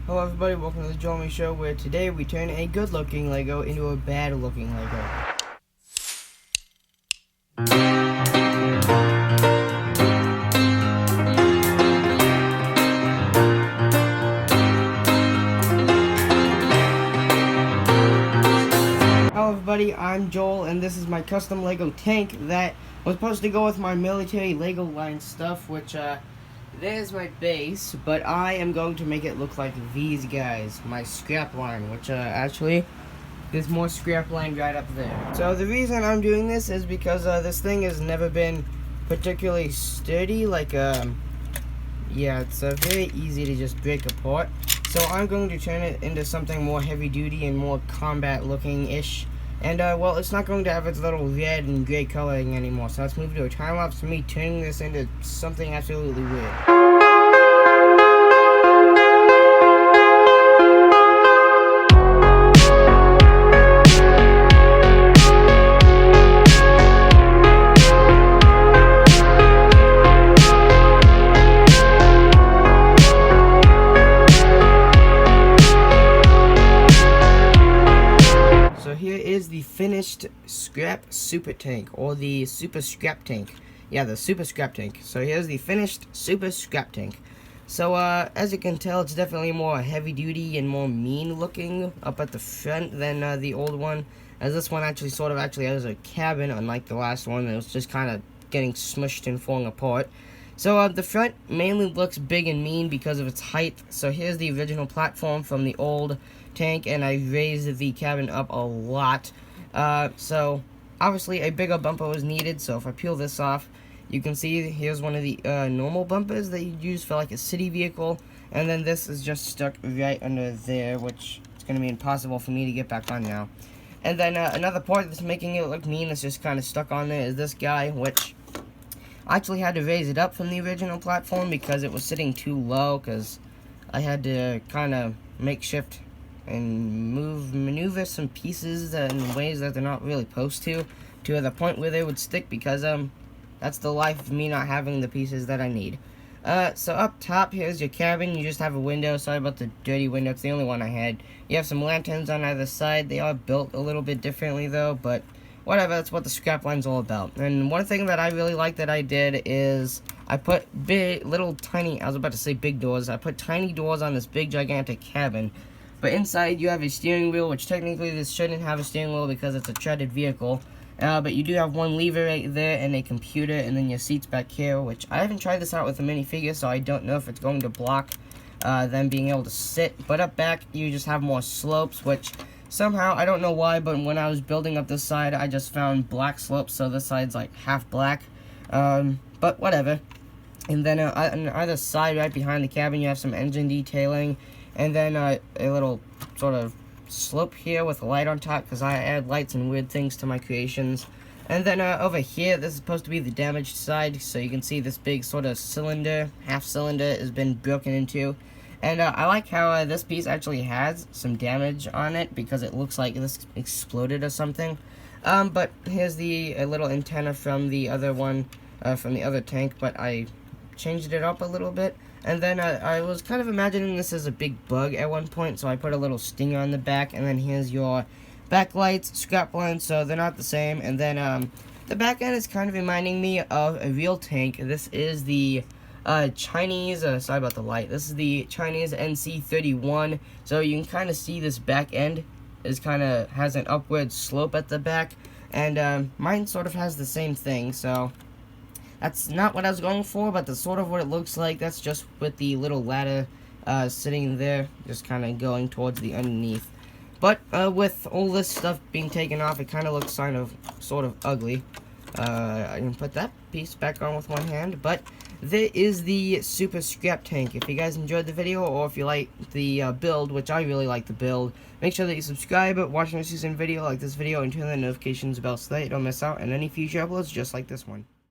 Hello everybody, welcome to the Joel Me Show, where today we turn a good looking Lego into a bad looking Lego. Hello everybody, I'm Joel, and this is my custom Lego tank that was supposed to go with my military Lego line stuff, which there's my base, but I am going to make it look like these guys, my scrap line, which actually, there's more scrap line right up there. So the reason I'm doing this is because this thing has never been particularly sturdy, like, yeah, it's very easy to just break apart. So I'm going to turn it into something more heavy duty and more combat looking-ish. And, well, it's not going to have its little red and gray coloring anymore, so let's move to a time-lapse of me turning this into something absolutely weird. Here is the finished scrap super tank, or the super scrap tank. Yeah, the super scrap tank. So here's the finished super scrap tank. So as you can tell, it's definitely more heavy duty and more mean looking up at the front than the old one, as this one actually has a cabin, unlike the last one that was just kind of getting smushed and falling apart. So the front mainly looks big and mean because of its height. So here's the original platform from the old tank, and I raised the cabin up a lot. So obviously a bigger bumper was needed. So if I peel this off, you can see here's one of the normal bumpers that you'd use for like a city vehicle, and then this is just stuck right under there, which is going to be impossible for me to get back on now. And then another part that's making it look mean that's just kind of stuck on there is this guy, which I actually had to raise it up from the original platform because it was sitting too low, because I had to kind of makeshift and maneuver some pieces in ways that they're not really supposed to the point where they would stick, because that's the life of me not having the pieces that I need. So up top, here's your cabin. You just have a window. Sorry about the dirty window, it's the only one I had. You have some lanterns on either side. They are built a little bit differently though, but whatever, that's what the scrap line's all about. And one thing that I really like that I did is I put I was about to say big doors. I put tiny doors on this big gigantic cabin. But inside you have a steering wheel, which technically this shouldn't have a steering wheel because it's a treaded vehicle. But you do have one lever right there and a computer, and then your seats back here, which I haven't tried this out with a minifigure, so I don't know if it's going to block them being able to sit. But up back, you just have more slopes, which somehow, I don't know why, but when I was building up this side, I just found black slopes, so this side's like half black. But whatever. And then on either side, right behind the cabin, you have some engine detailing. And then a little sort of slope here with a light on top, because I add lights and weird things to my creations. And then over here, this is supposed to be the damaged side, so you can see this big sort of cylinder, half cylinder, has been broken into. And I like how this piece actually has some damage on it, because it looks like this exploded or something. But here's the little antenna from the other one, from the other tank, but I changed it up a little bit. And then I was kind of imagining this as a big bug at one point, so I put a little stinger on the back. And then here's your backlights, scrap lines, so they're not the same. And then the back end is kind of reminding me of a real tank. This is the Chinese, sorry about the light, this is the Chinese NC-31, so you can kind of see this back end has an upward slope at the back, and mine sort of has the same thing, so that's not what I was going for, but that's sort of what it looks like. That's just with the little ladder sitting there, just kind of going towards the underneath. But with all this stuff being taken off, it kind of looks sort of ugly. I can put that piece back on with one hand, but there is the super scrap tank. If you guys enjoyed the video, or if you like the build, which I really like the build, make sure that you subscribe, watch my season video, like this video, and turn on the notifications bell so that you don't miss out on any future uploads just like this one.